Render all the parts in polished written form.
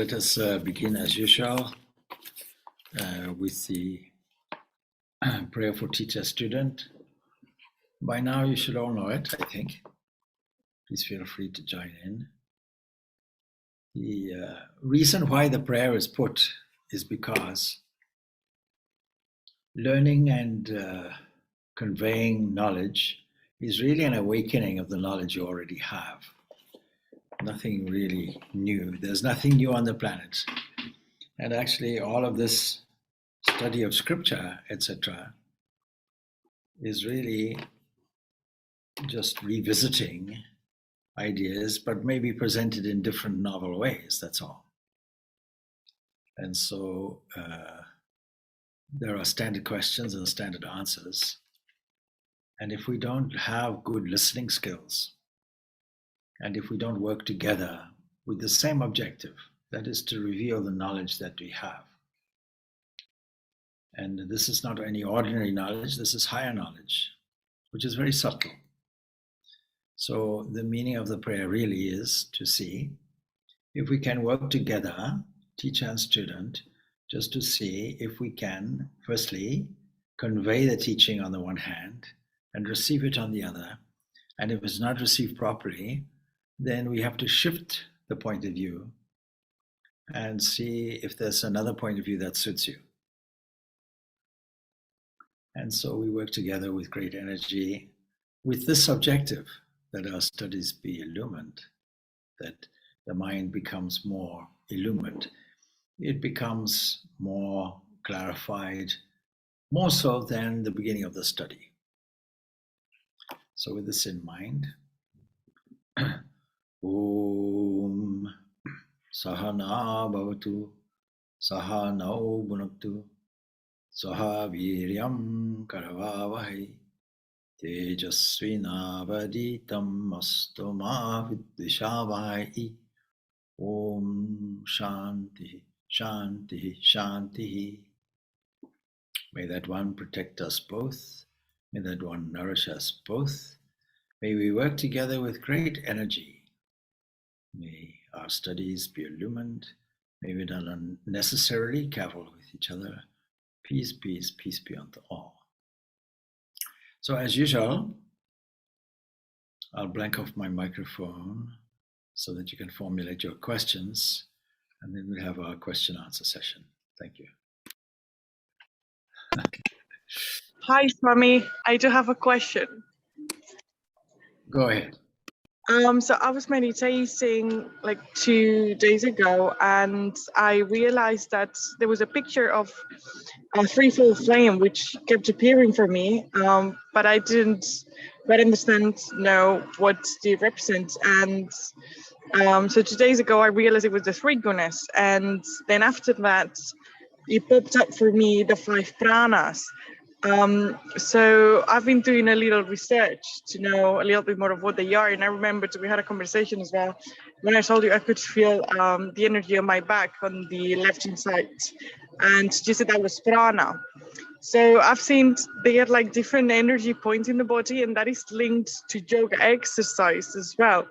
let us begin as usual with the prayer for teacher student. By now you should all know it, I think. Please feel free to join in. The reason why the prayer is put is because learning and conveying knowledge is really an awakening of the knowledge you already have. Nothing really new. There's nothing new on the planet. And actually all of this study of scripture, etc., is really just revisiting ideas, but maybe presented in different novel ways, that's all. And so there are standard questions and standard answers. And if we don't have good listening skills, and if we don't work together with the same objective, that is to reveal the knowledge that we have. And this is not any ordinary knowledge, this is higher knowledge, which is very subtle. So the meaning of the prayer really is to see if we can work together, teacher and student, just to see if we can, firstly, convey the teaching on the one hand and receive it on the other. And if it's not received properly, then we have to shift the point of view and see if there's another point of view that suits you. And so we work together with great energy with this objective, that our studies be illumined, that the mind becomes more illumined. It becomes more clarified, more so than the beginning of the study. So with this in mind, Om Sahana Bhavatu Sahanau Bhunaktu Saha Viryam Karavavahai Tejasvinavaditam Astu Ma Vidvishavai. Om Shanti Shanti Shanti. May that one protect us both. May that one nourish us both. May we work together with great energy. May our studies be illumined. May we not unnecessarily cavil with each other. Peace, peace, peace be unto all. So as usual, I'll blank off my microphone so that you can formulate your questions, and then we'll have our question answer session. Thank you. Hi, Swami. I do have a question. Go ahead. So I was meditating like 2 days ago, and I realized that there was a picture of a threefold flame which kept appearing for me, but I didn't quite know what they represent. And so 2 days ago, I realized it was the three gunas, and then after that, it popped up for me the 5 pranas. So I've been doing a little research to know a little bit more of what they are, and I remembered we had a conversation as well when I told you I could feel the energy on my back on the left hand side, and you said that was prana. So I've seen they are like different energy points in the body, and that is linked to yoga exercise as well.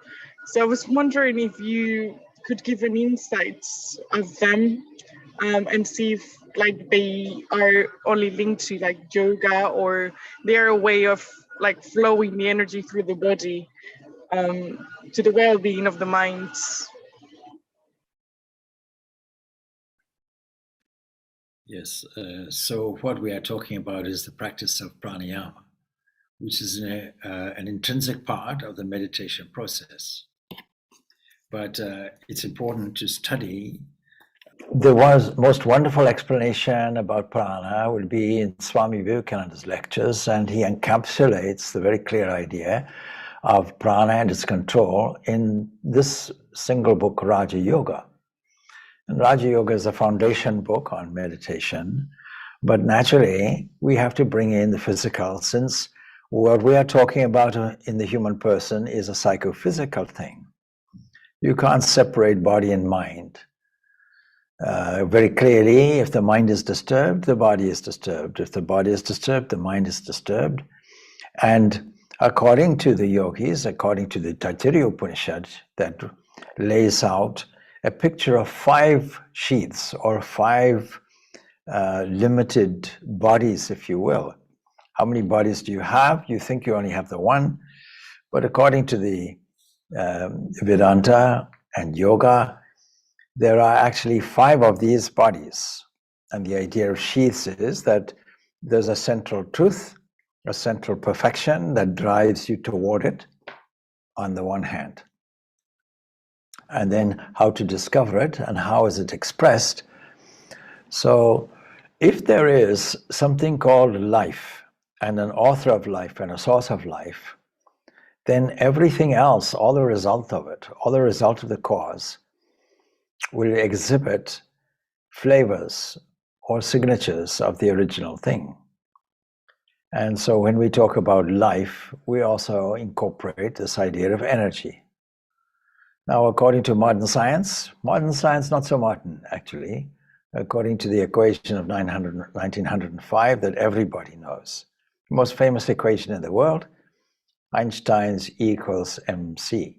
So I was wondering if you could give an insight of them and see if like they are only linked to like yoga, or they're a way of like flowing the energy through the body to the well-being of the mind. Yes, so what we are talking about is the practice of pranayama, which is an intrinsic part of the meditation process. But it's important to study. The most wonderful explanation about prana will be in Swami Vivekananda's lectures, and he encapsulates the very clear idea of prana and its control in this single book, Raja Yoga. And Raja Yoga is a foundation book on meditation, but naturally we have to bring in the physical, since what we are talking about in the human person is a psychophysical thing. You can't separate body and mind. Very clearly, if the mind is disturbed, the body is disturbed. If the body is disturbed, the mind is disturbed. And according to the yogis, according to the Taittiriya Upanishad that lays out a picture of 5 sheaths or 5 limited bodies, if you will. How many bodies do you have? You think you only have the one, but according to the Vedanta and yoga, there are actually 5 of these bodies. And the idea of sheaths is that there's a central truth, a central perfection that drives you toward it on the one hand. And then how to discover it and how is it expressed. So if there is something called life and an author of life and a source of life, then everything else, all the result of it, all the result of the cause, will exhibit flavors or signatures of the original thing. And so when we talk about life, we also incorporate this idea of energy. Now, according to modern science not so modern actually, according to the equation of 1905 that everybody knows, the most famous equation in the world, Einstein's E equals mc,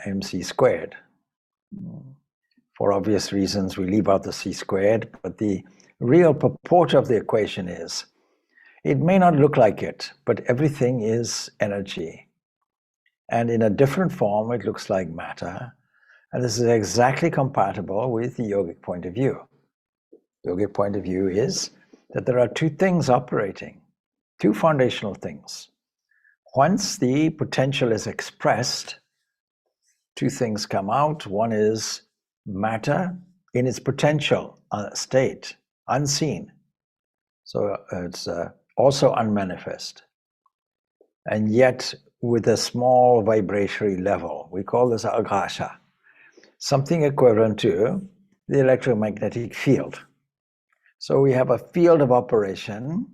mc squared. For obvious reasons, we leave out the c squared, but the real purport of the equation is, it may not look like it, but everything is energy. And in a different form, it looks like matter. And this is exactly compatible with the yogic point of view. The yogic point of view is that there are 2 things operating, 2 foundational things. Once the potential is expressed, 2 things come out. One is matter in its potential state, unseen. So it's also unmanifest. And yet with a small vibratory level. We call this akasha, something equivalent to the electromagnetic field. So we have a field of operation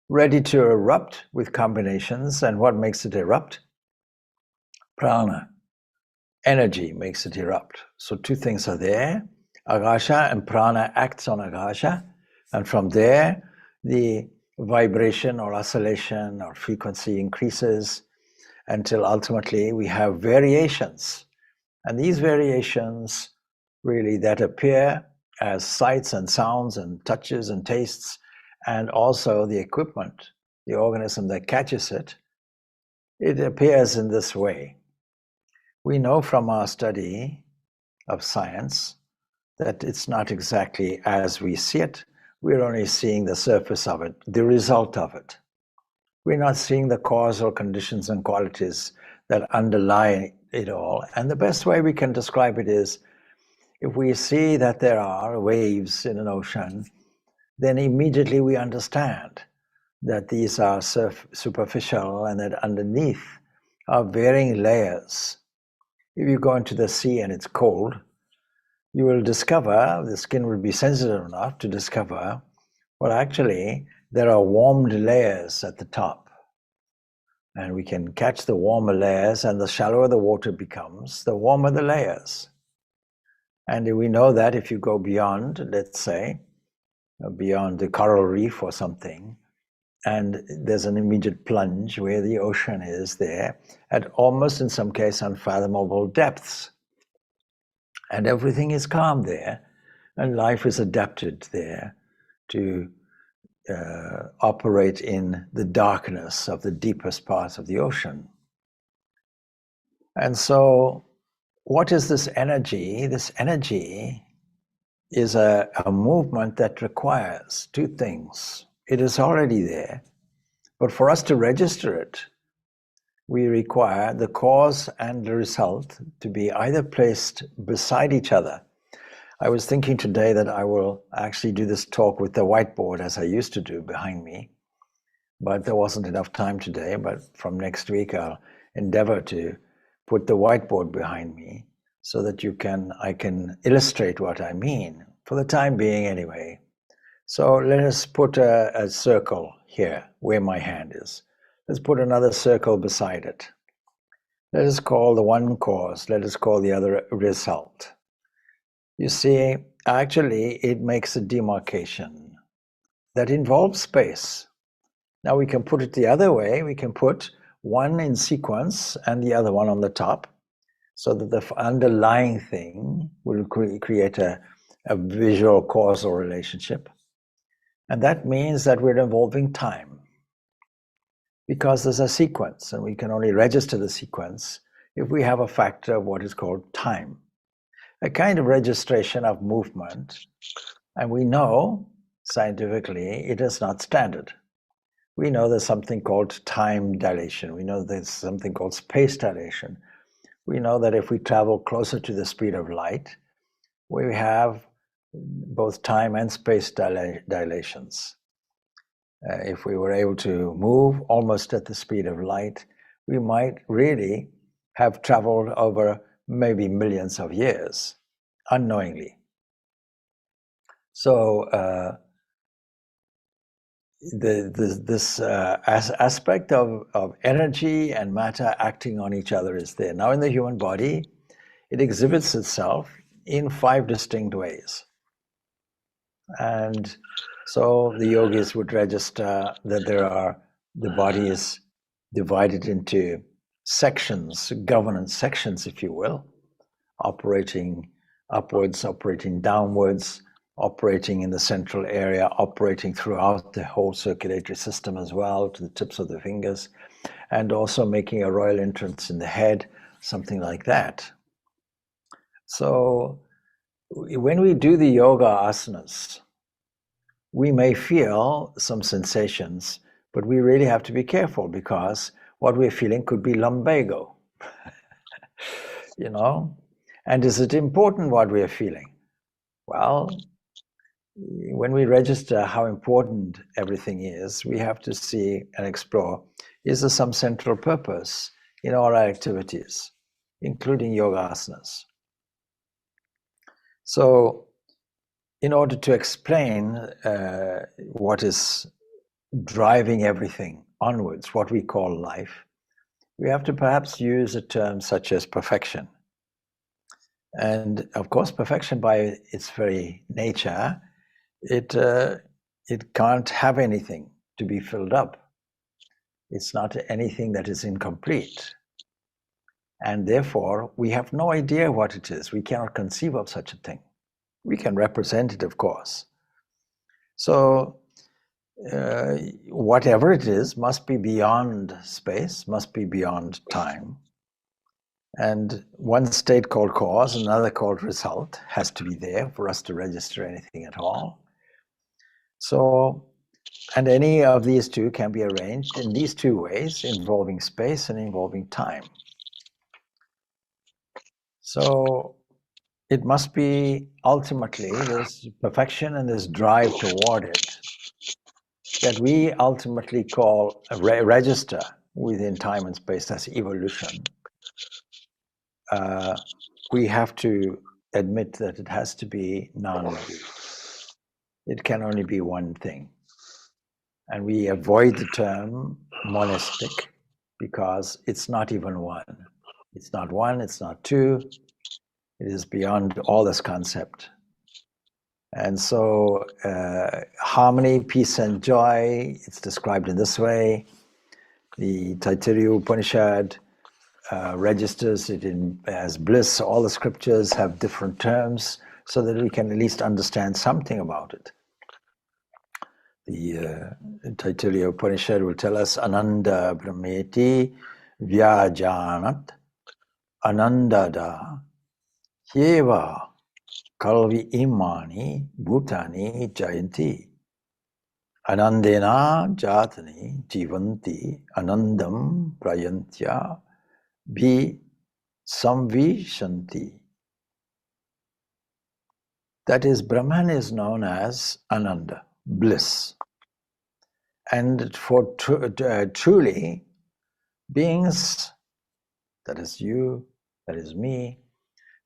ready to erupt with combinations. And what makes it erupt? Prana. Energy makes it erupt. So 2 things are there. Akasha and prana acts on akasha. And from there, the vibration or oscillation or frequency increases until ultimately we have variations. And these variations really that appear as sights and sounds and touches and tastes, and also the equipment, the organism that catches it, it appears in this way. We know from our study of science that it's not exactly as we see it. We're only seeing the surface of it, the result of it. We're not seeing the causal conditions and qualities that underlie it all. And the best way we can describe it is, if we see that there are waves in an ocean, then immediately we understand that these are superficial and that underneath are varying layers. If you go into the sea and it's cold, you will discover, the skin will be sensitive enough to discover, well, actually, there are warmed layers at the top. And we can catch the warmer layers, and the shallower the water becomes, the warmer the layers. And we know that if you go beyond, let's say, beyond the coral reef or something, and there's an immediate plunge where the ocean is there at almost, in some case, unfathomable depths. And everything is calm there, and life is adapted there to operate in the darkness of the deepest parts of the ocean. And so, what is this energy? This energy is a movement that requires 2 things. It is already there, but for us to register it, we require the cause and the result to be either placed beside each other. I was thinking today that I will actually do this talk with the whiteboard as I used to do behind me, but there wasn't enough time today. But from next week, I'll endeavor to put the whiteboard behind me so that I can illustrate what I mean, for the time being anyway. So let us put a circle here where my hand is. Let's put another circle beside it. Let us call the one cause, let us call the other result. You see, actually, it makes a demarcation that involves space. Now we can put it the other way. We can put one in sequence and the other one on the top. so that the underlying thing will create a visual causal relationship. And that means that we're involving time, because there's a sequence, and we can only register the sequence if we have a factor of what is called time, a kind of registration of movement. And we know scientifically it is not standard. We know there's something called time dilation. We know there's something called space dilation. We know that if we travel closer to the speed of light, we have both time and space dilations. If we were able to move almost at the speed of light, we might really have traveled over maybe millions of years, unknowingly. So this aspect of energy and matter acting on each other is there. Now in the human body, it exhibits itself in 5 distinct ways. And so the yogis would register that the body is divided into sections, governance sections, if you will, operating upwards, operating downwards, operating in the central area, operating throughout the whole circulatory system as well, to the tips of the fingers, and also making a royal entrance in the head, something like that. So when we do the yoga asanas, we may feel some sensations, but we really have to be careful, because what we're feeling could be lumbago, you know? And is it important what we are feeling? Well, when we register how important everything is, we have to see and explore, is there some central purpose in all our activities, including yoga asanas? So in order to explain what is driving everything onwards, what we call life, we have to perhaps use a term such as perfection. And of course, perfection by its very nature, it can't have anything to be filled up. It's not anything that is incomplete. And therefore, we have no idea what it is. We cannot conceive of such a thing. We can represent it, of course. So whatever it is must be beyond space, must be beyond time. And one state called cause, another called result, has to be there for us to register anything at all. So, and any of these two can be arranged in these 2 ways, involving space and involving time. So it must be ultimately this perfection and this drive toward it that we ultimately call register within time and space as evolution. We have to admit that it has to be non-dual. It can only be one thing. And we avoid the term monistic because it's not even one. It's not one, it's not two. It is beyond all this concept. And so harmony, peace, and joy, it's described in this way. The Taittiriya Upanishad registers it as bliss. All the scriptures have different terms so that we can at least understand something about it. The Taittiriya Upanishad will tell us Ananda Brahmeti Vyajanat Anandada Hyeva Kalvi Imani Bhutani Jayanti Anandena Jatani Jivanti Anandam Prayantya Bhi Samvishanti. That is, Brahman is known as Ananda, bliss. And for truly, beings, that is you, that is me,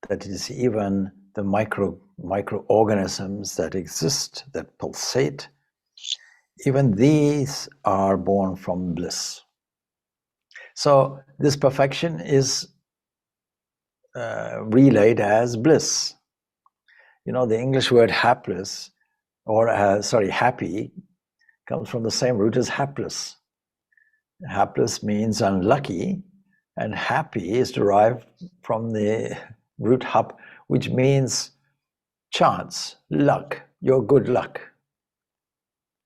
that is even the microorganisms that exist, that pulsate, even these are born from bliss. So this perfection is relayed as bliss. You know, the English word hapless, or happy, comes from the same root as hapless. Hapless means unlucky, And happy is derived from the root hap, which means chance, luck, your good luck.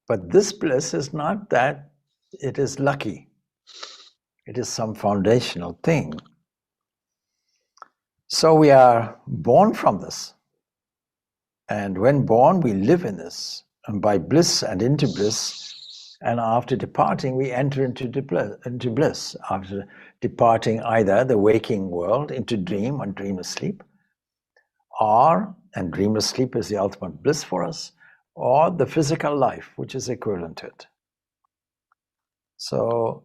But this bliss is not that it is lucky. It is some foundational thing. So we are born from this. And when born, we live in this. And by bliss and into bliss, and after departing, we enter into bliss. After departing either the waking world into dream and dreamless sleep, and dreamless sleep is the ultimate bliss for us, or the physical life, which is equivalent to it. So,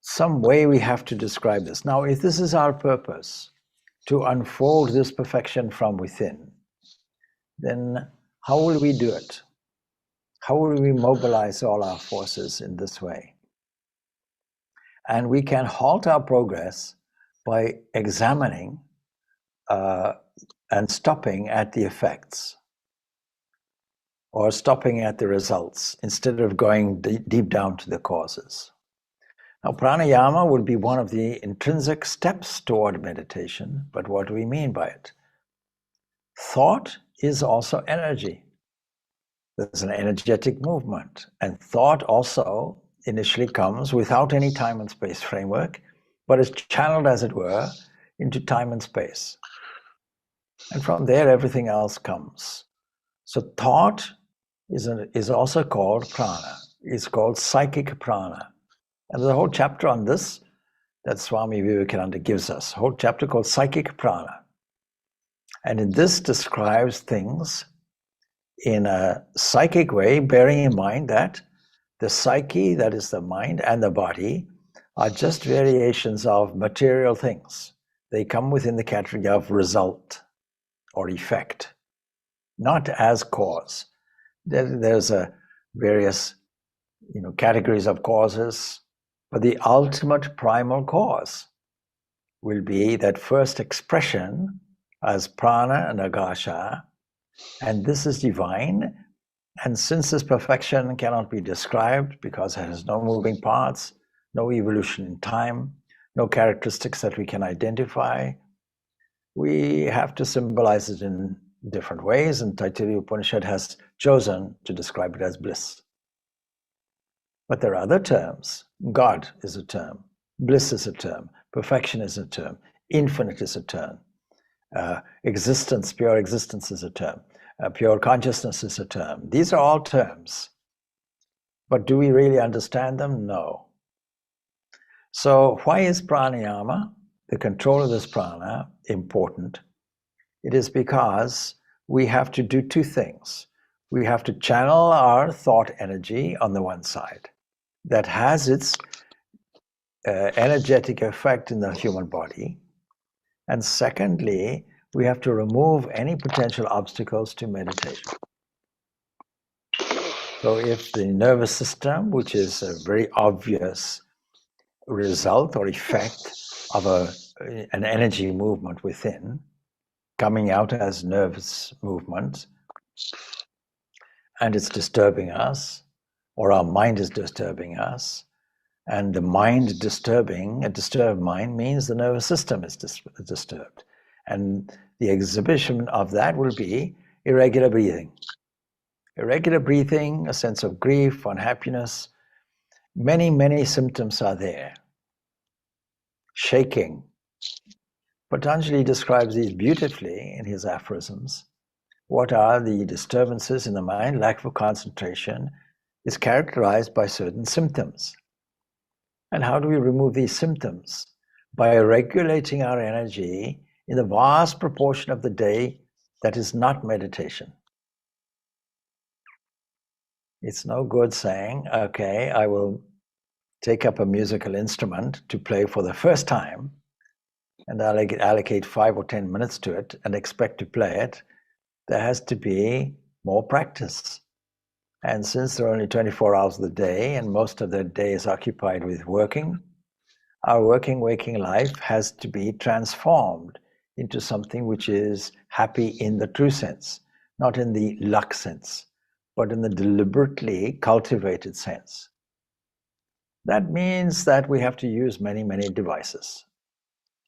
some way we have to describe this. Now, if this is our purpose, to unfold this perfection from within, then how will we do it? How will we mobilize all our forces in this way? And we can halt our progress by examining and stopping at the effects, or stopping at the results, instead of going deep down to the causes. Now, pranayama would be one of the intrinsic steps toward meditation, but what do we mean by it? Thought is also energy. There's an energetic movement, and thought also initially comes without any time and space framework, but is channeled, as it were, into time and space. And from there, everything else comes. So thought is also called prana. It's called psychic prana. And there's a whole chapter on this that Swami Vivekananda gives us, a whole chapter called Psychic Prana. And in this describes things in a psychic way, bearing in mind that the psyche, that is the mind, and the body are just variations of material things. They come within the category of result or effect, not as cause. There's various categories of causes, but the ultimate primal cause will be that first expression as prana and agasha, and this is divine. And since this perfection cannot be described because it has no moving parts, no evolution in time, no characteristics that we can identify, we have to symbolize it in different ways, and Taittiriya Upanishad has chosen to describe it as bliss. But there are other terms. God is a term, bliss is a term, perfection is a term, infinite is a term, existence, pure existence is a term, pure consciousness is a term. These are all terms. But do we really understand them? No. So why is pranayama, the control of this prana, important? It is because we have to do two things. We have to channel our thought energy on the one side that has its energetic effect in the human body. And secondly, we have to remove any potential obstacles to meditation. So if the nervous system, which is a very obvious result or effect of an energy movement within, coming out as nervous movement, and it's disturbing us, or our mind is disturbing us, and the mind disturbing, a disturbed mind means the nervous system is disturbed. And the exhibition of that will be irregular breathing. Irregular breathing, a sense of grief, unhappiness, many, many symptoms are there. Shaking. Patanjali describes these beautifully in his aphorisms. What are the disturbances in the mind? Lack of concentration is characterized by certain symptoms. And how do we remove these symptoms? By regulating our energy in the vast proportion of the day that is not meditation. It's no good saying, okay, I will take up a musical instrument to play for the first time, and I'll allocate 5 or 10 minutes to it and expect to play it. There has to be more practice. And since there are only 24 hours of the day, and most of the day is occupied with working, our waking life has to be transformed into something which is happy in the true sense, not in the luck sense, but in the deliberately cultivated sense. That means that we have to use many, many devices.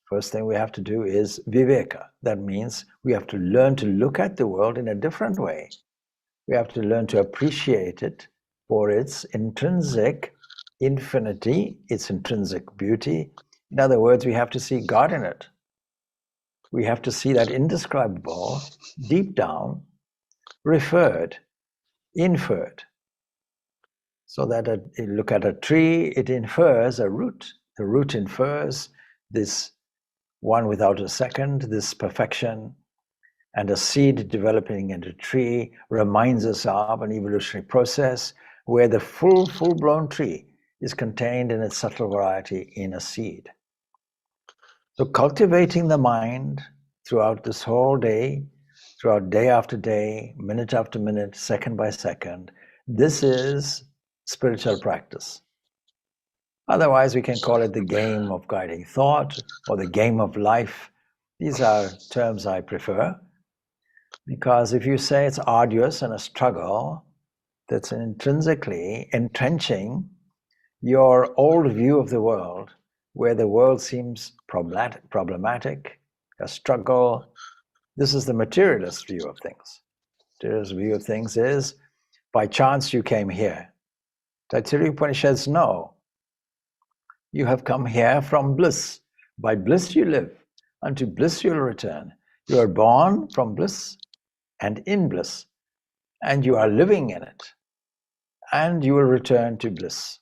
First thing we have to do is viveka. That means we have to learn to look at the world in a different way. We have to learn to appreciate it for its intrinsic infinity, its intrinsic beauty. In other words, we have to see God in it. We have to see that indescribable, deep down, referred, inferred. So that you look at a tree, it infers a root. The root infers this one without a second, this perfection. And a seed developing into a tree reminds us of an evolutionary process where the full-blown tree is contained in its subtle variety in a seed. So cultivating the mind throughout this whole day, throughout day after day, minute after minute, second by second, this is spiritual practice. Otherwise, we can call it the game of guiding thought or the game of life. These are terms I prefer. Because if you say it's arduous and a struggle, that's intrinsically entrenching your old view of the world, where the world seems problematic, a struggle. This is the materialist view of things. The materialist view of things is, by chance you came here. Taittiriya Upanishad says, no. You have come here from bliss. By bliss you live. Unto bliss you'll return. You are born from bliss and in bliss, and you are living in it, and you will return to bliss.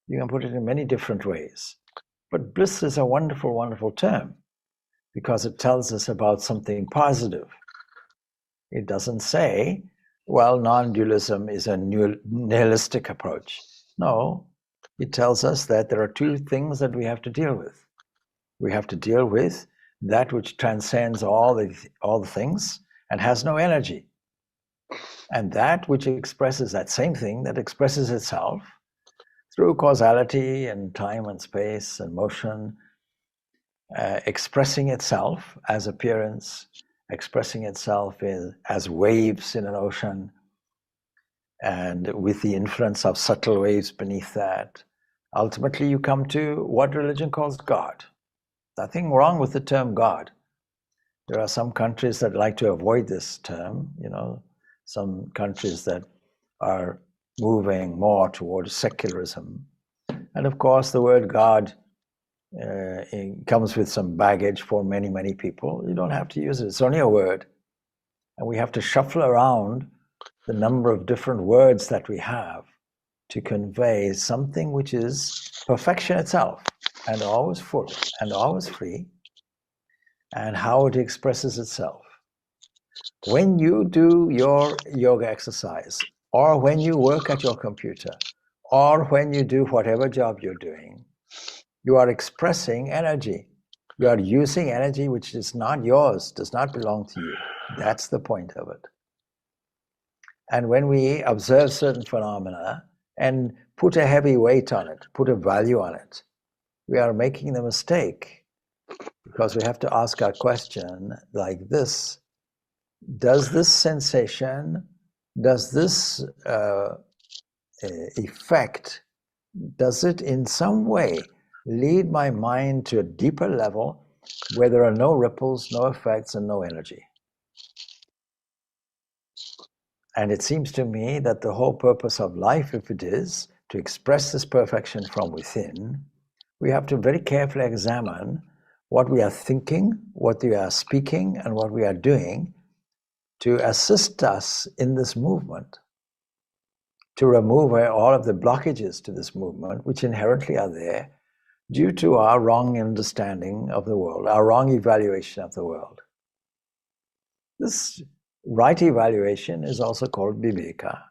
You can put it in many different ways. But bliss is a wonderful, wonderful term because it tells us about something positive. It doesn't say, well, non-dualism is a nihilistic approach. No, it tells us that there are two things that we have to deal with. We have to deal with that which transcends all the things and has no energy. And that which expresses that same thing, that expresses itself through causality and time and space and motion, expressing itself as appearance, expressing itself as waves in an ocean, and with the influence of subtle waves beneath that. Ultimately, you come to what religion calls God. Nothing wrong with the term God. There are some countries that like to avoid this term, some countries that are moving more towards secularism. And of course, the word God comes with some baggage for many, many people. You don't have to use it. It's only a word. And we have to shuffle around the number of different words that we have to convey something which is perfection itself, and always full, and always free, and how it expresses itself. When you do your yoga exercise, or when you work at your computer, or when you do whatever job you're doing, you are expressing energy. You are using energy which is not yours, does not belong to you. That's the point of it. And when we observe certain phenomena and put a heavy weight on it, put a value on it, we are making the mistake, because we have to ask our question like this: does this sensation, does this effect, does it in some way lead my mind to a deeper level where there are no ripples, no effects, and no energy? And it seems to me that the whole purpose of life, if it is to express this perfection from within, we have to very carefully examine what we are thinking, what we are speaking, and what we are doing to assist us in this movement, to remove all of the blockages to this movement, which inherently are there due to our wrong understanding of the world, our wrong evaluation of the world. This right evaluation is also called viveka.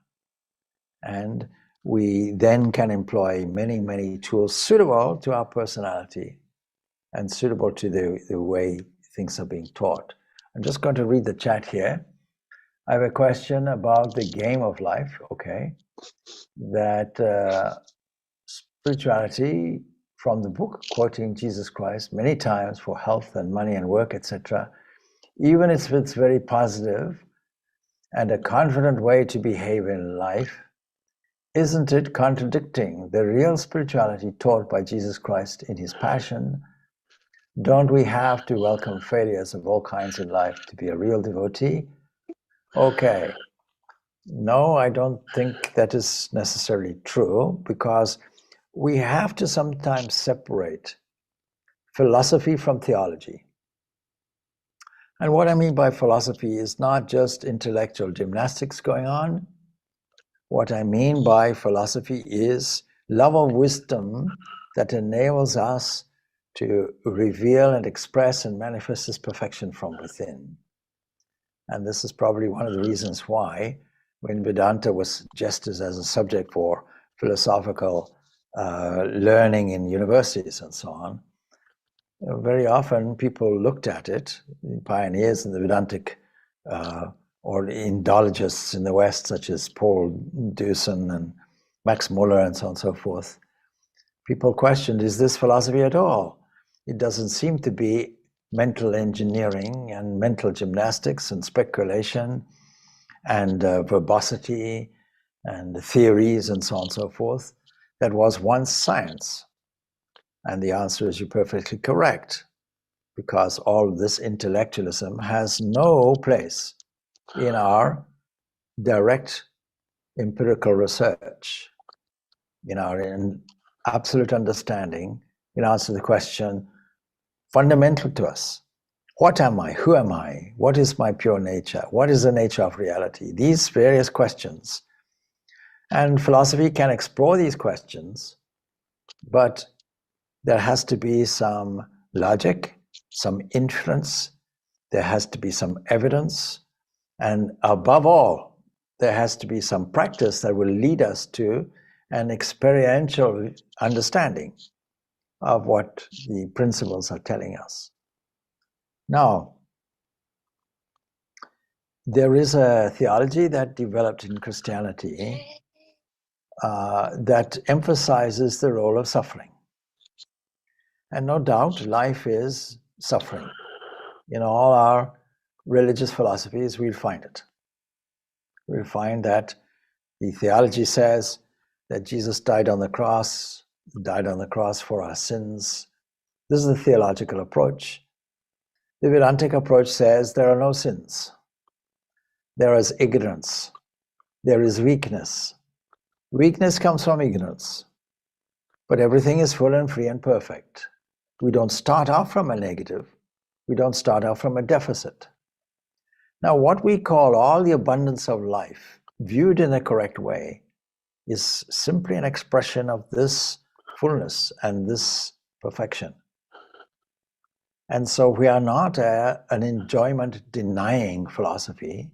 And we then can employ many, many tools suitable to our personality and suitable to the way things are being taught. I'm just going to read the chat here. I have a question about the game of life, okay, that spirituality from the book, quoting Jesus Christ many times for health and money and work, etc., even if it's very positive and a confident way to behave in life, isn't it contradicting the real spirituality taught by Jesus Christ in his passion? Don't we have to welcome failures of all kinds in life to be a real devotee? Okay. No, I don't think that is necessarily true, because we have to sometimes separate philosophy from theology. And what I mean by philosophy is not just intellectual gymnastics going on. What I mean by philosophy is love of wisdom that enables us to reveal and express and manifest this perfection from within. And this is probably one of the reasons why, when Vedanta was suggested as a subject for philosophical learning in universities and so on, very often people looked at it, pioneers in the Vedantic or Indologists in the West, such as Paul Deussen and Max Muller and so on and so forth. People questioned, is this philosophy at all? It doesn't seem to be mental engineering and mental gymnastics and speculation and verbosity and theories and so on and so forth. That was once science. And the answer is, you're perfectly correct, because all this intellectualism has no place in our direct empirical research, in our absolute understanding, in answer to the question fundamental to us. What am I? Who am I? What is my pure nature? What is the nature of reality? These various questions. And philosophy can explore these questions, but there has to be some logic, some inference, there has to be some evidence, and above all, there has to be some practice that will lead us to an experiential understanding of what the principles are telling us. Now, there is a theology that developed in Christianity that emphasizes the role of suffering. And no doubt, life is suffering. In all our religious philosophies, we'll find it. We'll find that the theology says that Jesus died on the cross for our sins. This is the theological approach. The Vedantic approach says there are no sins. There is ignorance. There is weakness. Weakness comes from ignorance. But everything is full and free and perfect. We don't start off from a negative. We don't start off from a deficit. Now, what we call all the abundance of life, viewed in a correct way, is simply an expression of this fullness and this perfection. And so we are not an enjoyment-denying philosophy.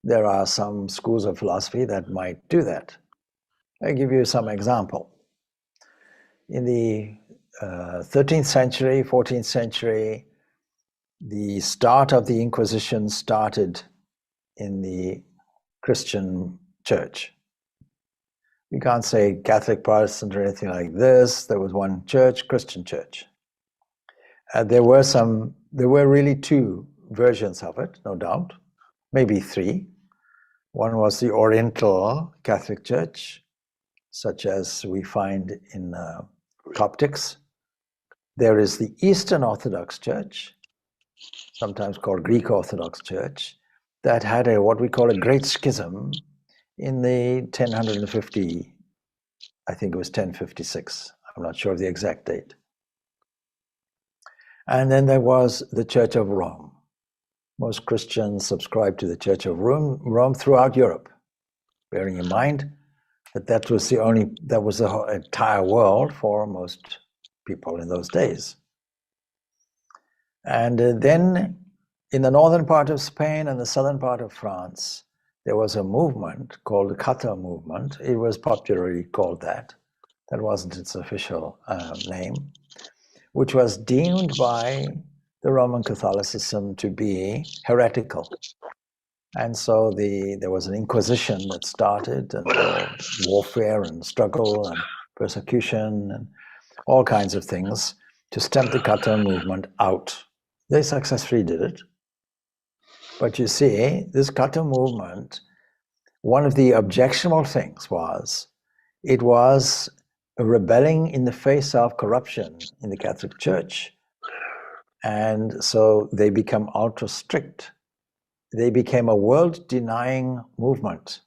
There are some schools of philosophy that might do that. I'll give you some example. In the 13th century, 14th century, the start of the Inquisition started in the Christian church. We can't say Catholic, Protestant, or anything like this. There was one church, Christian church. There were really two versions of it, no doubt, maybe three. One was the Oriental Catholic Church, such as we find in Coptics. There is the Eastern Orthodox Church, sometimes called Greek Orthodox Church, that had what we call a great schism in the 1050, I think it was 1056. I'm not sure of the exact date. And then there was the Church of Rome. Most Christians subscribed to the Church of Rome throughout Europe, bearing in mind that that was the whole entire world for most people in those days. And then in the northern part of Spain and the southern part of France, there was a movement called the Qatar Movement. It was popularly called that. That wasn't its official name, which was deemed by the Roman Catholicism to be heretical. And so there was an inquisition that started, and warfare and struggle and persecution and all kinds of things to stamp the Qatar movement out. They successfully did it. But you see, this Qatar movement one of the objectionable things was it was rebelling in the face of corruption in the Catholic Church. And so they become ultra strict. They became a world-denying movement.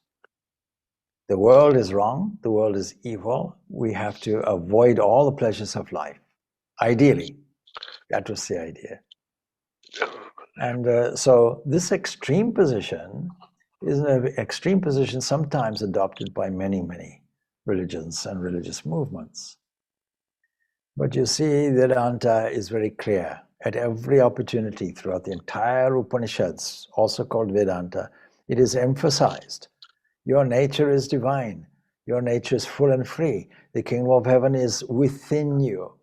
The world is wrong, the world is evil. We have to avoid all the pleasures of life. Ideally, that was the idea. And so this extreme position is an extreme position sometimes adopted by many, many religions and religious movements. But you see, Vedanta is very clear. At every opportunity throughout the entire Upanishads, also called Vedanta, it is emphasized. Your nature is divine. Your nature is full and free. The kingdom of heaven is within you.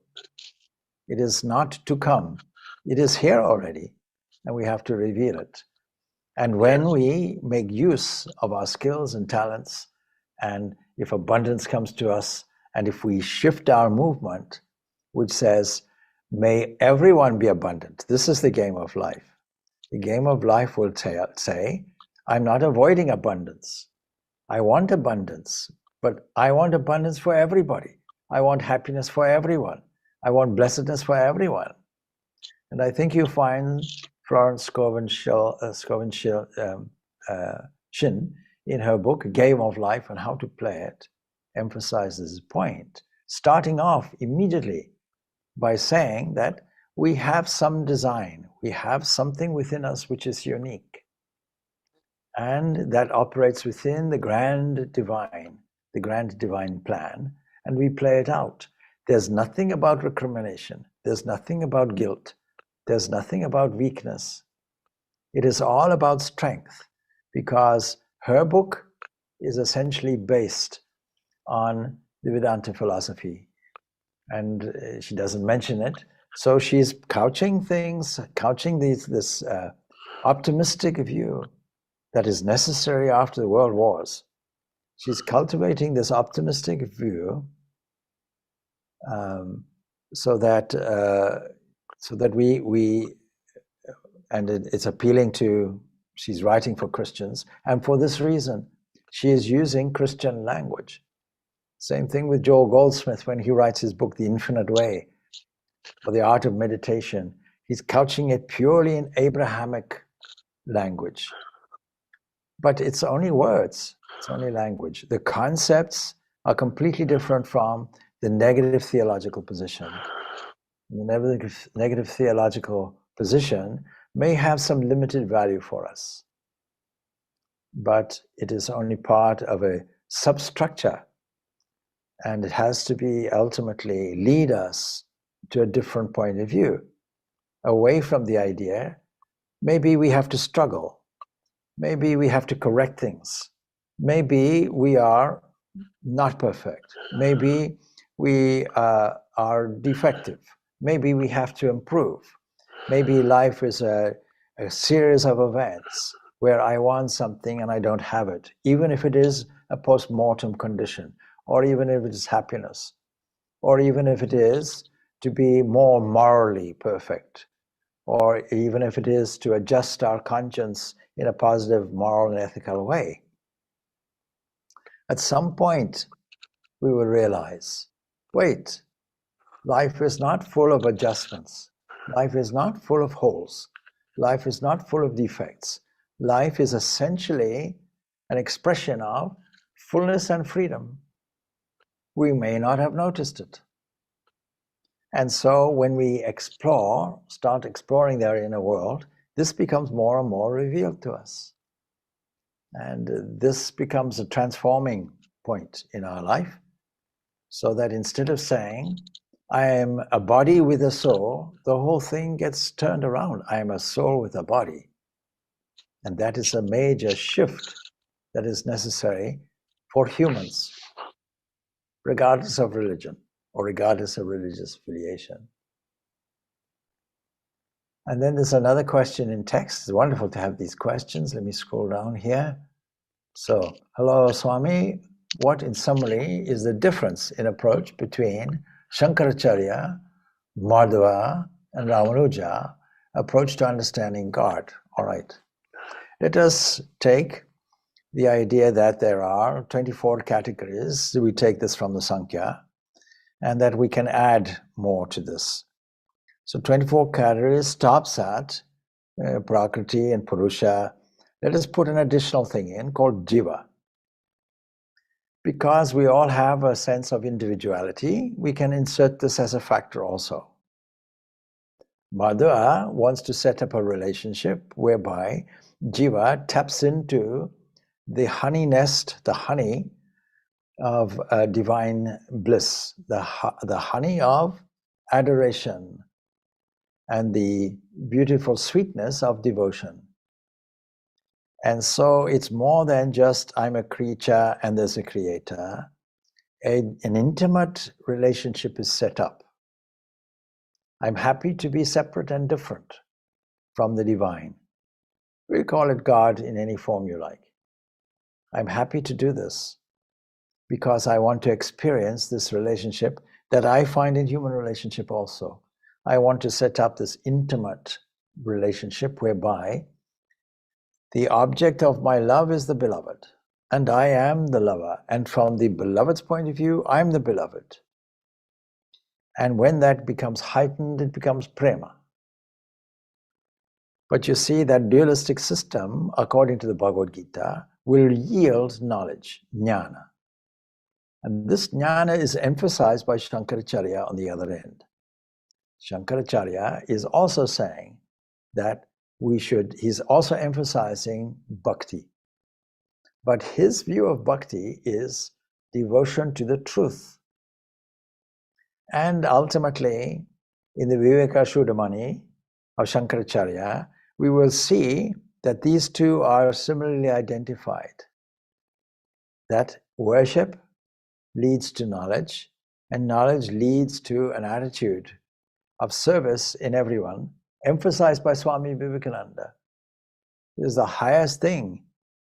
It is not to come. It is here already, and we have to reveal it. And when we make use of our skills and talents, and if abundance comes to us, and if we shift our movement, which says, may everyone be abundant. This is the game of life. The game of life will say, I'm not avoiding abundance. I want abundance, but I want abundance for everybody. I want happiness for everyone. I want blessedness for everyone. And I think you find Florence Shin in her book, Game of Life and How to Play It, emphasizes this point, starting off immediately by saying that we have some design, we have something within us which is unique, and that operates within the grand divine plan, and we play it out. There's nothing about recrimination, there's nothing about guilt, there's nothing about weakness. It is all about strength, because her book is essentially based on the Vedanta philosophy. And she doesn't mention it. So she's couching this optimistic view that is necessary after the world wars. She's cultivating this optimistic view so that we and it's appealing to, she's writing for Christians, and for this reason, she is using Christian language. Same thing with Joel Goldsmith when he writes his book, The Infinite Way, or The Art of Meditation. He's couching it purely in Abrahamic language. But it's only words, it's only language. The concepts are completely different from the negative theological position. The negative theological position may have some limited value for us, but it is only part of a substructure. And it has to be ultimately lead us to a different point of view, away from the idea, maybe we have to struggle, maybe we have to correct things, maybe we are not perfect, maybe we are defective, maybe we have to improve, maybe life is a series of events where I want something and I don't have it, even if it is a post-mortem condition, or even if it is happiness, or even if it is to be more morally perfect, or even if it is to adjust our conscience in a positive, moral, and ethical way. At some point, we will realize, wait, life is not full of adjustments. Life is not full of holes. Life is not full of defects. Life is essentially an expression of fullness and freedom. We may not have noticed it. And so when we start exploring their inner world, this becomes more and more revealed to us. And this becomes a transforming point in our life, so that instead of saying, I am a body with a soul, the whole thing gets turned around. I am a soul with a body. And that is a major shift that is necessary for humans, regardless of religion or regardless of religious affiliation. And then there's another question in text. It's wonderful to have these questions. Let me scroll down here. So, hello, Swami. What, in summary, is the difference in approach between Shankaracharya, Madhva, and Ramanuja approach to understanding God? All right. Let us take the idea that there are 24 categories. We take this from the Sankhya, and that we can add more to this. So 24 categories stops at Prakriti and Purusha. Let us put an additional thing in called Jiva. Because we all have a sense of individuality, we can insert this as a factor also. Madhva wants to set up a relationship whereby Jiva taps into the honey nest, the honey of divine bliss, the honey of adoration, and the beautiful sweetness of devotion. And so it's more than just I'm a creature and there's a creator. An intimate relationship is set up. I'm happy to be separate and different from the divine. We call it God in any form you like. I'm happy to do this because I want to experience this relationship that I find in human relationship also. I want to set up this intimate relationship whereby the object of my love is the beloved, and I am the lover. And from the beloved's point of view, I'm the beloved. And when that becomes heightened, it becomes prema. But you see, that dualistic system, according to the Bhagavad Gita, will yield knowledge, jnana. And this jnana is emphasized by Shankaracharya on the other end. Shankaracharya is also saying that he's also emphasizing bhakti. But his view of bhakti is devotion to the truth. And ultimately, in the Viveka Shudamani of Shankaracharya, we will see that these two are similarly identified. That worship leads to knowledge, and knowledge leads to an attitude of service in everyone, emphasized by Swami Vivekananda. Is the highest thing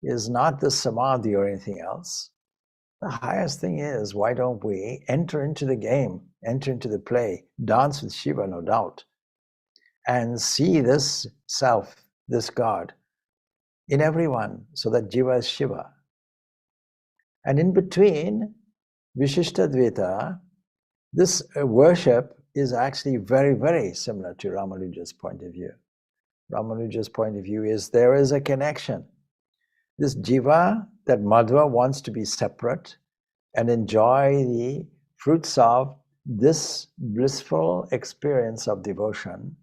is not the samadhi or anything else. The highest thing is, why don't we enter into the game, enter into the play, dance with Shiva, no doubt, and see this self, this God, in everyone, so that Jiva is Shiva. And in between, Vishishtadvaita, this worship is actually very, very similar to Ramanuja's point of view. Ramanuja's point of view is there is a connection. This Jiva, that Madhva wants to be separate and enjoy the fruits of this blissful experience of devotion,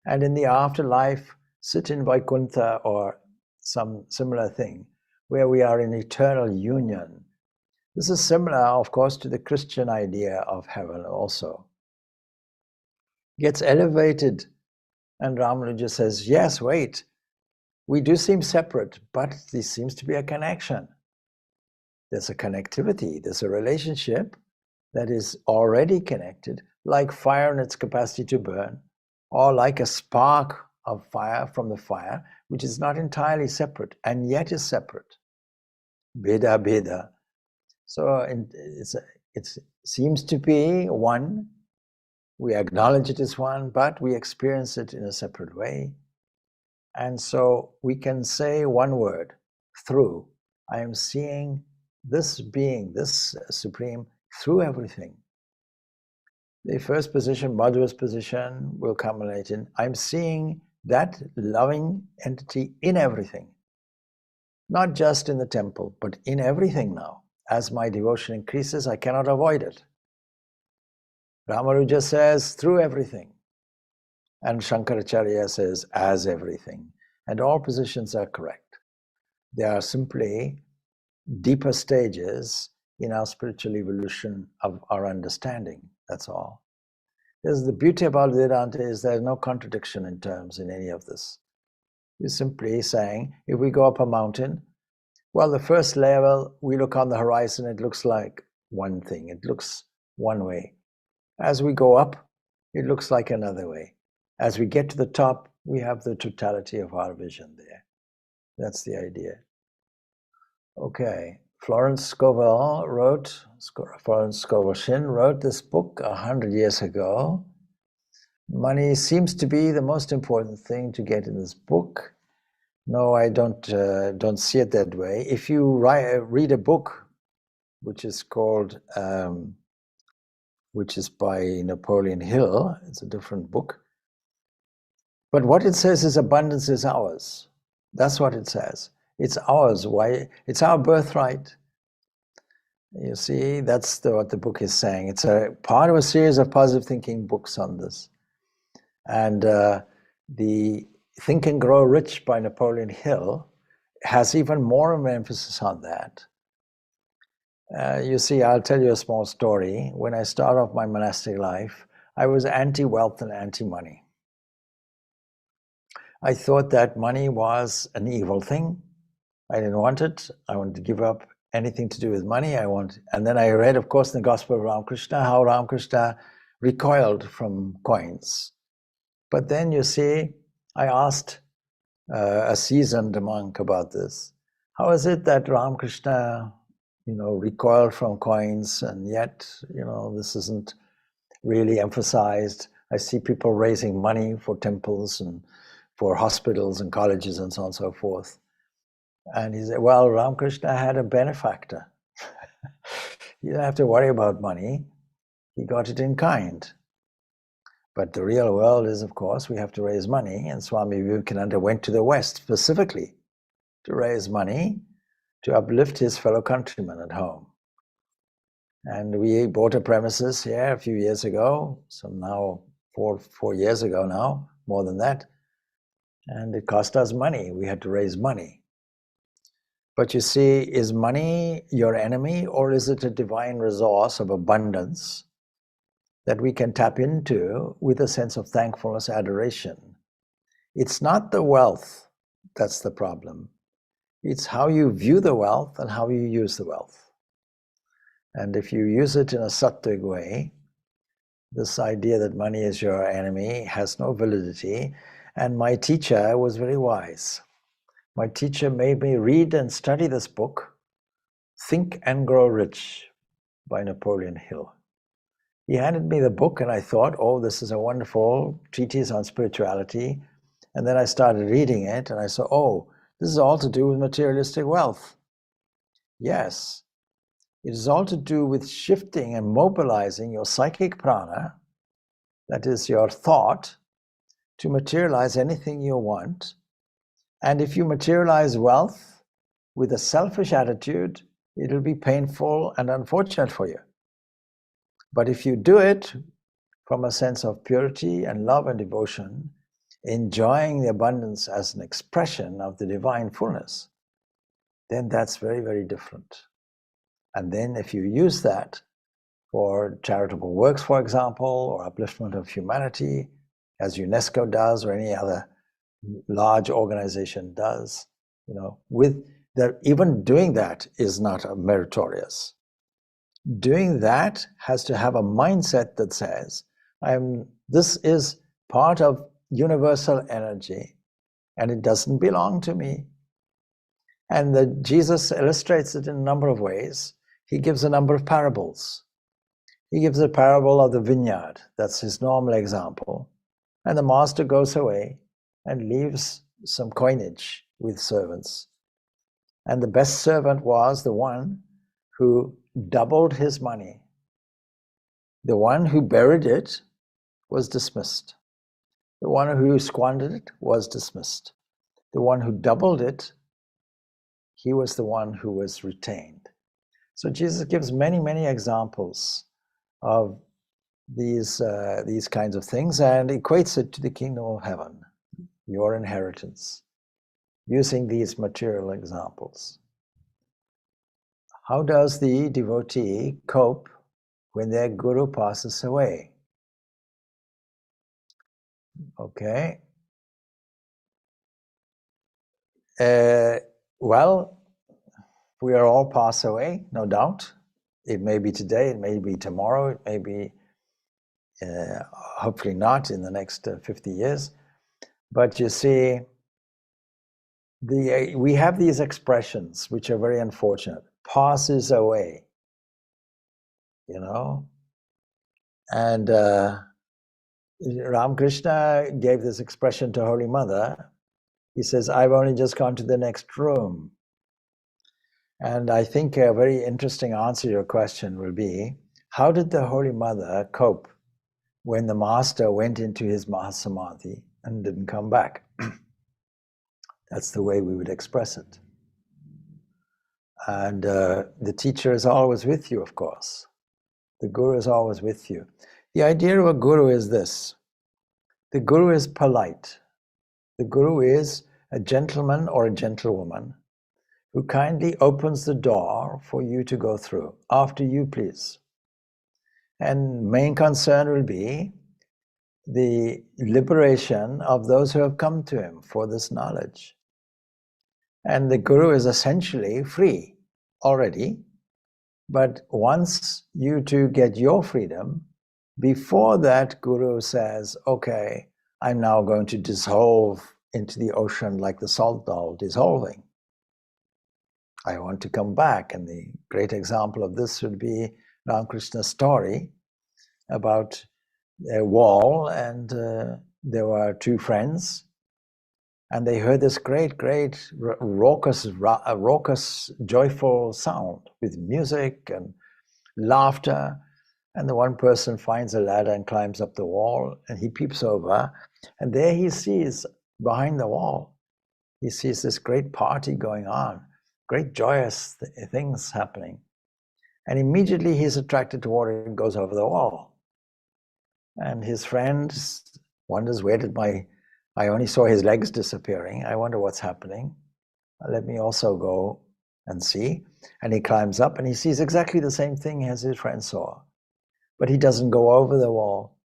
and in the afterlife sit in Vaikuntha or some similar thing, where we are in eternal union. This is similar, of course, to the Christian idea of heaven also. Gets elevated, and Ramanuja says, yes, wait, we do seem separate, but there seems to be a connection. There's a connectivity, there's a relationship that is already connected, like fire and its capacity to burn, or like a spark of fire from the fire, which is not entirely separate, and yet is separate. Bheda, bheda. So it seems to be one. We acknowledge it as one, but we experience it in a separate way. And so we can say one word, through. I am seeing this being, this Supreme, through everything. The first position, Madhva's position, will culminate in, I'm seeing that loving entity in everything. Not just in the temple, but in everything now. As my devotion increases, I cannot avoid it. Ramanuja says, through everything. And Shankaracharya says, as everything. And all positions are correct. They are simply deeper stages in our spiritual evolution of our understanding. That's all. There's the beauty about Vedanta is there's no contradiction in terms in any of this. You're simply saying, if we go up a mountain, well, the first level, we look on the horizon, it looks like one thing. It looks one way. As we go up, it looks like another way. As we get to the top, we have the totality of our vision there. That's the idea. Okay, Florence Scovel Shin wrote this book 100 years ago. Money seems to be the most important thing to get in this book. No, I don't see it that way. If you read a book, which is called, which is by Napoleon Hill, it's a different book. But what it says is abundance is ours. That's what it says. It's ours. Why? It's our birthright. You see, that's what the book is saying. It's a part of a series of positive thinking books on this. And the Think and Grow Rich by Napoleon Hill has even more of an emphasis on that. You see, I'll tell you a small story. When I started off my monastic life, I was anti-wealth and anti-money. I thought that money was an evil thing. I didn't want it. I wanted to give up anything to do with money. And then I read, of course, in the Gospel of Ramakrishna, how Ramakrishna recoiled from coins. But then, you see, I asked a seasoned monk about this. How is it that Ramakrishna, recoiled from coins, and yet, this isn't really emphasized? I see people raising money for temples and for hospitals and colleges and so on and so forth. And he said, well, Ramakrishna had a benefactor. You don't have to worry about money. He got it in kind. But the real world is, of course, we have to raise money. And Swami Vivekananda went to the West specifically to raise money to uplift his fellow countrymen at home. And we bought a premises here a few years ago, so now 4 years ago now, more than that. And it cost us money. We had to raise money. But you see, is money your enemy, or is it a divine resource of abundance that we can tap into with a sense of thankfulness, adoration? It's not the wealth that's the problem. It's how you view the wealth and how you use the wealth. And if you use it in a sattvic way, this idea that money is your enemy has no validity. And my teacher was very wise. My teacher made me read and study this book, Think and Grow Rich by Napoleon Hill. He handed me the book and I thought, oh, this is a wonderful treatise on spirituality. And then I started reading it and I saw, oh, this is all to do with materialistic wealth. Yes, it is all to do with shifting and mobilizing your psychic prana, that is your thought, to materialize anything you want. And if you materialize wealth with a selfish attitude, it'll be painful and unfortunate for you. But if you do it from a sense of purity and love and devotion, enjoying the abundance as an expression of the divine fullness, then that's very, very different. And then if you use that for charitable works, for example, or upliftment of humanity, as UNESCO does or any other large organization does, with that, even doing that is not meritorious. Doing that has to have a mindset that says, this is part of universal energy and it doesn't belong to me. And Jesus illustrates it in a number of ways. He gives a number of parables. He gives a parable of the vineyard. That's his normal example. And the master goes away and leaves some coinage with servants. And the best servant was the one who doubled his money. The one who buried it was dismissed. The one who squandered it was dismissed. The one who doubled it, he was the one who was retained. So Jesus gives many, many examples of these kinds of things and equates it to the kingdom of heaven, your inheritance, using these material examples. How does the devotee cope when their guru passes away? Okay. Well, we are all pass away, no doubt. It may be today, it may be tomorrow, it may be hopefully not in the next 50 years. But you see, we have these expressions which are very unfortunate. Passes away, And Ramakrishna gave this expression to Holy Mother. He says, I've only just gone to the next room. And I think a very interesting answer to your question will be, how did the Holy Mother cope when the master went into his Mahasamadhi and didn't come back? That's the way we would express it. And the teacher is always with you, of course. The guru is always with you. The idea of a guru is this. The guru is polite. The guru is a gentleman or a gentlewoman who kindly opens the door for you to go through. After you, please. And main concern will be the liberation of those who have come to him for this knowledge. And the guru is essentially free already, but wants you to get your freedom. Before that, guru says, okay, I'm now going to dissolve into the ocean like the salt doll dissolving. I want to come back. And the great example of this would be Ramakrishna's story about a wall, and there were two friends, and they heard this great, raucous, joyful sound with music and laughter. And the one person finds a ladder and climbs up the wall, and he peeps over, and there he sees, behind the wall, he sees this great party going on, great joyous things happening. And immediately he's attracted toward it and goes over the wall. And his friend wonders, where did I only saw his legs disappearing. I wonder what's happening. Let me also go and see. And he climbs up and he sees exactly the same thing as his friend saw. But he doesn't go over the wall.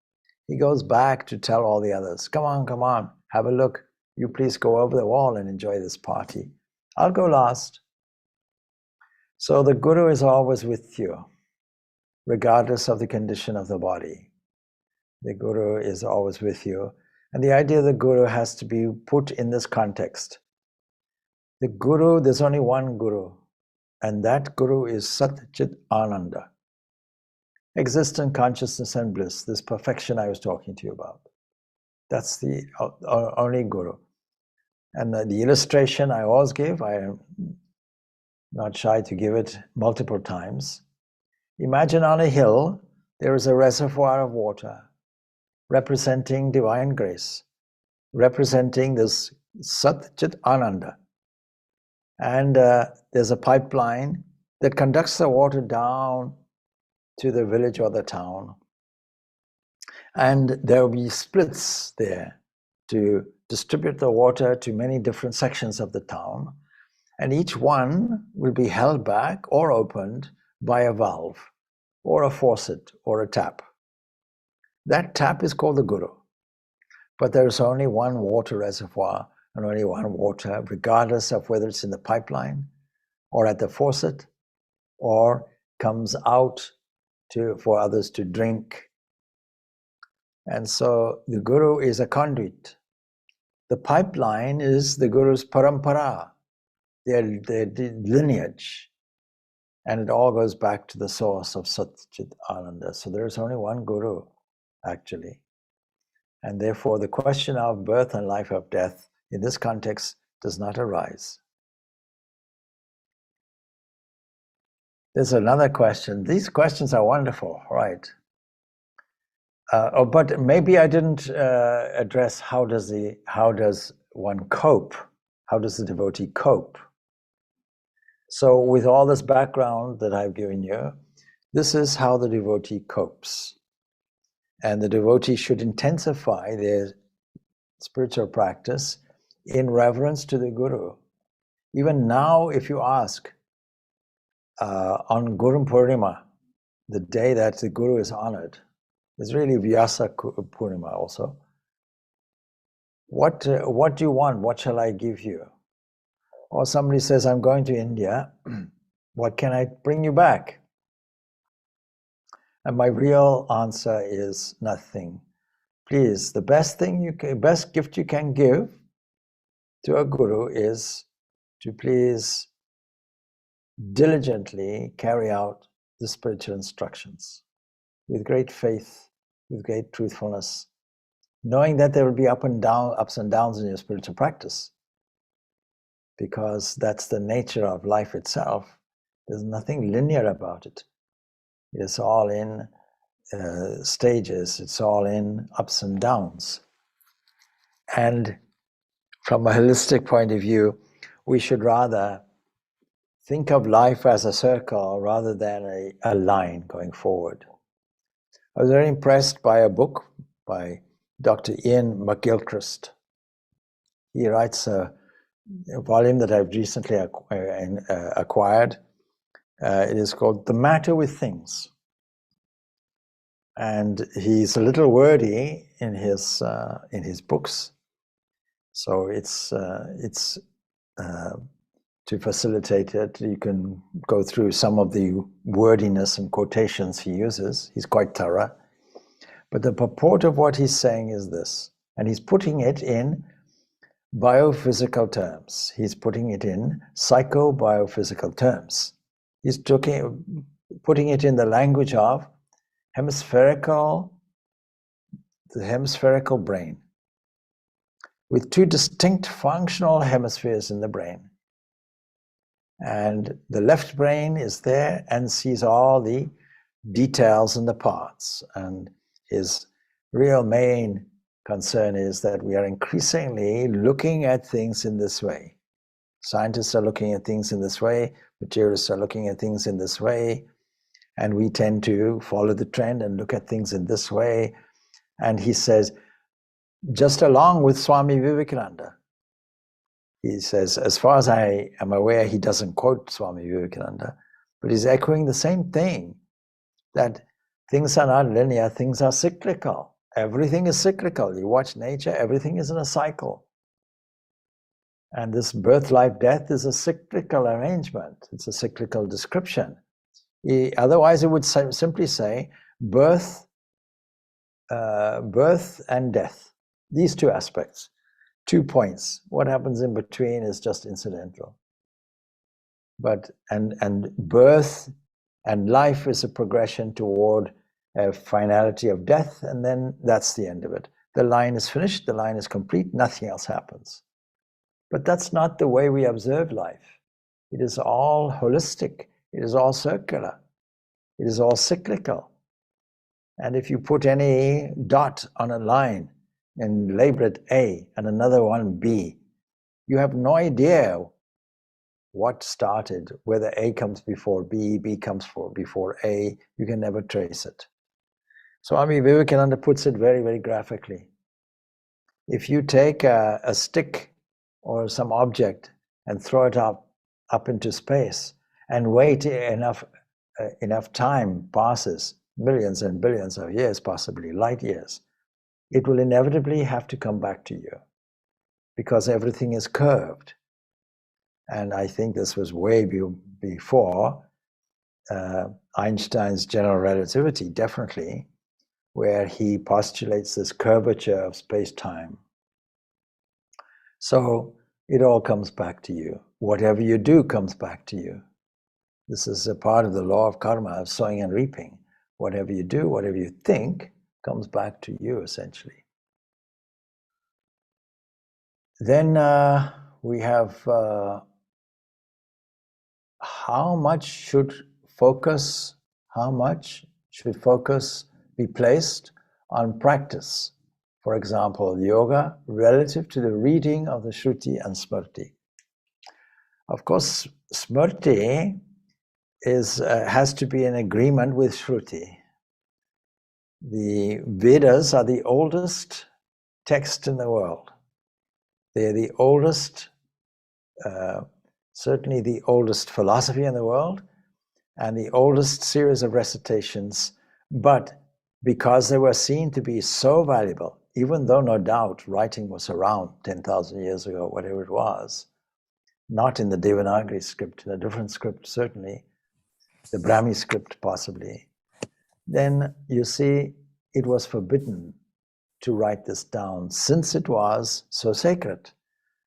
He goes back to tell all the others, come on, have a look. You please go over the wall and enjoy this party. I'll go last. So the guru is always with you, regardless of the condition of the body. The guru is always with you. And the idea of the guru has to be put in this context. The guru, there's only one guru, and that guru is Sat Chit Ananda. Existent consciousness and bliss, this perfection I was talking to you about. That's the only guru. And the illustration I always give, I am not shy to give it multiple times. Imagine on a hill, there is a reservoir of water representing divine grace, representing this Sat Chit Ananda. And there's a pipeline that conducts the water down to the village or the town. And there will be splits there to distribute the water to many different sections of the town. And each one will be held back or opened by a valve or a faucet or a tap. That tap is called the guru. But there is only one water reservoir and only one water, regardless of whether it's in the pipeline or at the faucet or comes out for others to drink. And so the guru is a conduit. The pipeline is the guru's parampara, their lineage. And it all goes back to the source of Sat Chit Ananda. So there is only one guru, actually. And therefore, the question of birth and life of death in this context does not arise. There's another question. These questions are wonderful, right? But maybe I didn't address how does one cope? How does the devotee cope? So with all this background that I've given you, this is how the devotee copes. And the devotee should intensify their spiritual practice in reverence to the guru. Even now, if you ask, on Guru Purnima, the day that the guru is honored, it's really Vyasa Purnima also. What do you want? What shall I give you? Or somebody says, I'm going to India. What can I bring you back? And my real answer is nothing. Please, the best gift you can give to a guru is to please diligently carry out the spiritual instructions with great faith, with great truthfulness, knowing that there will be ups and downs in your spiritual practice. because that's the nature of life itself. There's nothing linear about it. It's all in stages. It's all in ups and downs. And from a holistic point of view, we should rather think of life as a circle rather than a line going forward. I was very impressed by a book by Dr. Ian McGilchrist. He writes a volume that I've recently acquired. It is called The Matter with Things. And he's a little wordy in his books. So it's to facilitate it, you can go through some of the wordiness and quotations he uses. He's quite thorough. But the purport of what he's saying is this, and he's putting it in biophysical terms. He's putting it in psycho-biophysical terms. He's putting it in the language of the hemispherical brain, with two distinct functional hemispheres in the brain. And the left brain is there and sees all the details and the parts. And his real main concern is that we are increasingly looking at things in this way. Scientists are looking at things in this way, materialists are looking at things in this way, and we tend to follow the trend and look at things in this way. And he says, just along with Swami Vivekananda, he says, as far as I am aware, he doesn't quote Swami Vivekananda, but he's echoing the same thing, that things are not linear, things are cyclical. Everything is cyclical. You watch nature, everything is in a cycle. And this birth, life, death is a cyclical arrangement. It's a cyclical description. Otherwise, it would simply say birth and death. These two aspects. 2 points. What happens in between is just incidental. But and birth and life is a progression toward a finality of death, and then that's the end of it. The line is finished, the line is complete, nothing else happens. But that's not the way we observe life. It is all holistic, it is all circular, it is all cyclical. And if you put any dot on a line and label it A and another one B, you have no idea what started, whether A comes before B, B comes before A, you can never trace it. Swami Vivekananda puts it very, very graphically. If you take a stick or some object and throw it up into space and wait enough time passes, millions and billions of years, possibly light years, it will inevitably have to come back to you because everything is curved. And I think this was way before Einstein's general relativity, definitely, where he postulates this curvature of space-time. So it all comes back to you. Whatever you do comes back to you. This is a part of the law of karma, of sowing and reaping. Whatever you do, whatever you think, comes back to you, essentially. Then we have how much should focus be placed on practice? For example, yoga relative to the reading of the Shruti and Smrti. Of course, Smrti has to be in agreement with Shruti. The Vedas are the oldest text in the world. They are the oldest, certainly the oldest philosophy in the world, and the oldest series of recitations. But because they were seen to be so valuable, even though no doubt writing was around 10,000 years ago, whatever it was, not in the Devanagari script, in a different script certainly, the Brahmi script possibly, then you see it was forbidden to write this down since it was so sacred.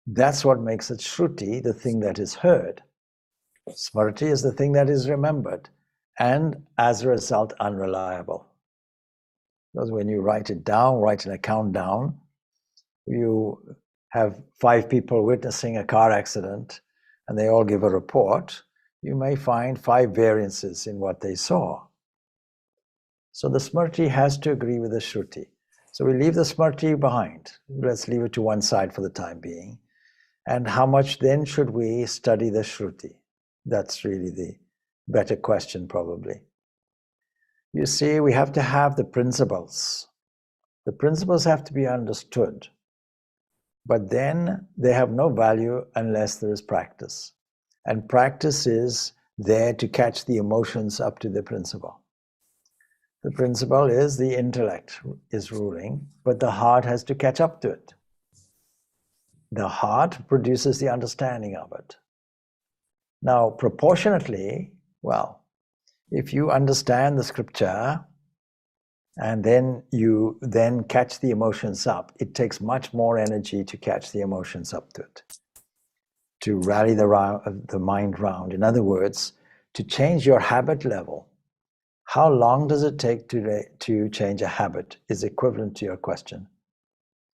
That's what makes it Shruti, the thing that is heard. Smrti is the thing that is remembered, and as a result, unreliable. Because when you write it down, write an account down, you have 5 people witnessing a car accident and they all give a report, you may find 5 variances in what they saw. So the Smriti has to agree with the Shruti. So we leave the Smriti behind. Let's leave it to one side for the time being. And how much then should we study the Shruti? That's really the better question, probably. You see, we have to have the principles. The principles have to be understood. But then they have no value unless there is practice. And practice is there to catch the emotions up to the principle. The principle is the intellect is ruling, but the heart has to catch up to it. The heart produces the understanding of it. Now, proportionately, well, if you understand the scripture and then you then catch the emotions up, it takes much more energy to catch the emotions up to it, to rally the mind round. In other words, to change your habit level. How long does it take to change a habit is equivalent to your question.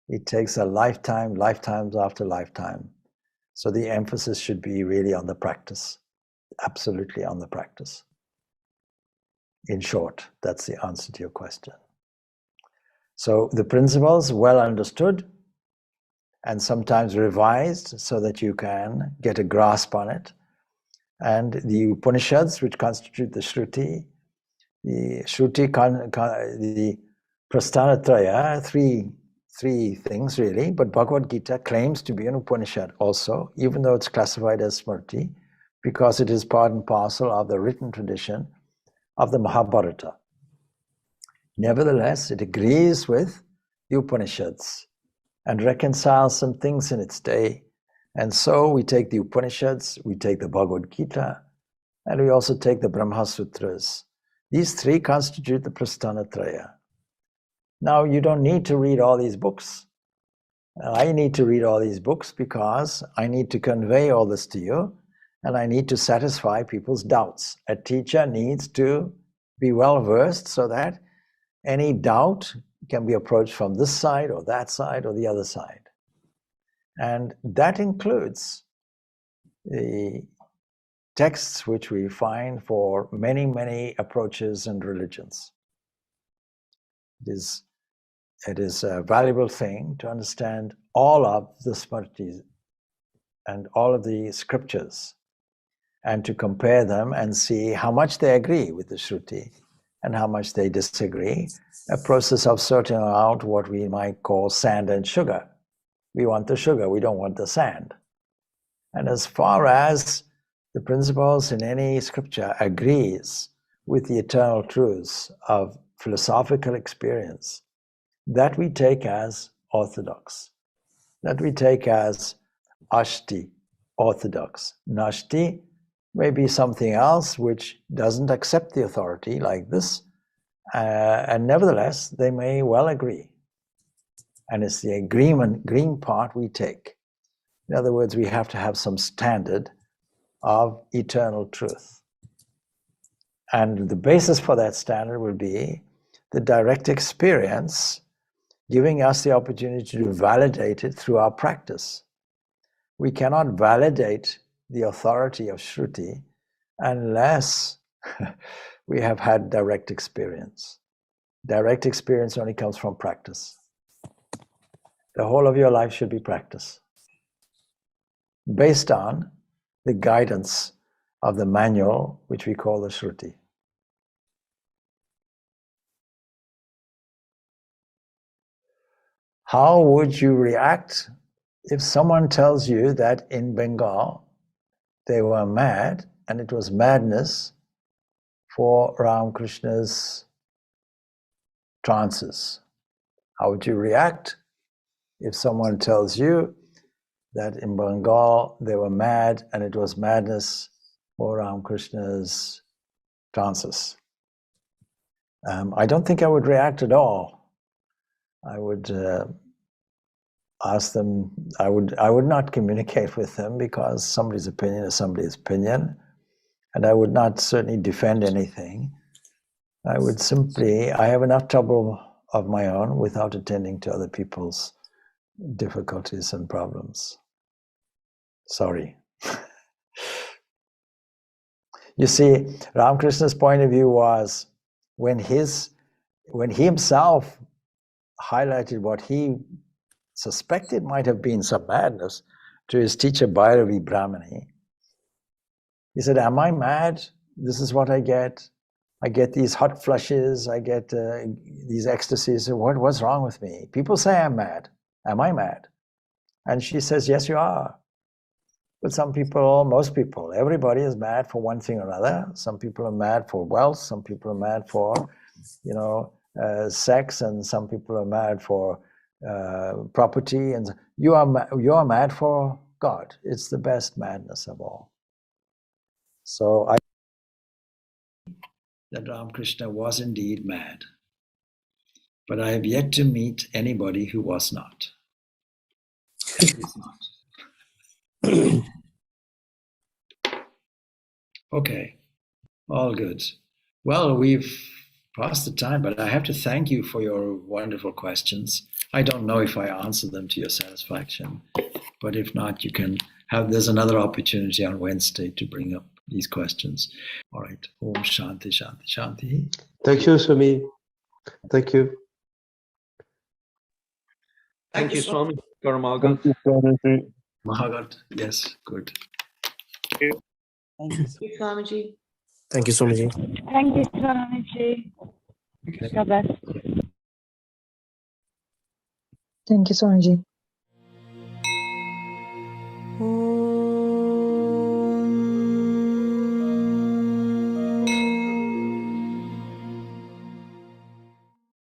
It takes a lifetime, lifetimes after lifetime. So the emphasis should be really on the practice, absolutely on the practice. In short, that's the answer to your question. So the principles well understood and sometimes revised so that you can get a grasp on it. And the Upanishads, which constitute the Shruti, the Prasthanatraya, three things really, but Bhagavad Gita claims to be an Upanishad also, even though it's classified as Smriti, because it is part and parcel of the written tradition of the Mahabharata. Nevertheless, it agrees with the Upanishads and reconciles some things in its day. And so we take the Upanishads, we take the Bhagavad Gita, and we also take the Brahma Sutras. These 3 constitute the Prasthanatraya. Now, you don't need to read all these books. I need to read all these books because I need to convey all this to you, and I need to satisfy people's doubts. A teacher needs to be well versed so that any doubt can be approached from this side or that side or the other side. And that includes the texts which we find for many, many approaches and religions. It is a valuable thing to understand all of the Smritis and all of the scriptures and to compare them and see how much they agree with the Shruti and how much they disagree, a process of sorting out what we might call sand and sugar. We want the sugar, we don't want the sand. And as far as the principles in any scripture agrees with the eternal truths of philosophical experience, that we take as orthodox, that we take as ashti, orthodox. Nashti may be something else which doesn't accept the authority like this, and nevertheless, they may well agree. And it's the agreeing part we take. In other words, we have to have some standard of eternal truth. And the basis for that standard will be the direct experience, giving us the opportunity to validate it through our practice. We cannot validate the authority of Shruti unless we have had direct experience. Direct experience only comes from practice. The whole of your life should be practice, based on the guidance of the manual, which we call the Shruti. How would you react if someone tells you that in Bengal they were mad and it was madness for Ramakrishna's trances? How would you react if someone tells you that in Bengal they were mad and it was madness for Ramakrishna's trances? I don't think I would react at all. I would ask them, I would not communicate with them because somebody's opinion is somebody's opinion, and I would not certainly defend anything. I would simply, I have enough trouble of my own without attending to other people's difficulties and problems. Sorry. You see, Ramakrishna's point of view was when he himself highlighted what he suspected might have been some madness to his teacher Bhairavi Brahmani. He said, am I mad? This is what I get. I get these hot flushes. I get these ecstasies. What's wrong with me? People say I'm mad. Am I mad? And she says, yes, you are. But some people, most people, everybody is mad for one thing or another. Some people are mad for wealth. Some people are mad for, sex, and some people are mad for property. And you are mad for God. It's the best madness of all. So that Ramakrishna was indeed mad, but I have yet to meet anybody who was not. Okay, all good. Well, we've passed the time, but I have to thank you for your wonderful questions. I don't know if I answered them to your satisfaction, but if not, there's another opportunity on Wednesday to bring up these questions. All right. Om Shanti, Shanti, Shanti. Thank you, Swami. Thank you. Thank you, Swami. Karamaga. Thank you, Swamiji. Mahagat, yes, good. Thank you, Swamiji. Thank you, Swamiji. Thank you, Swamiji. God bless. Thank you, Swamiji. Om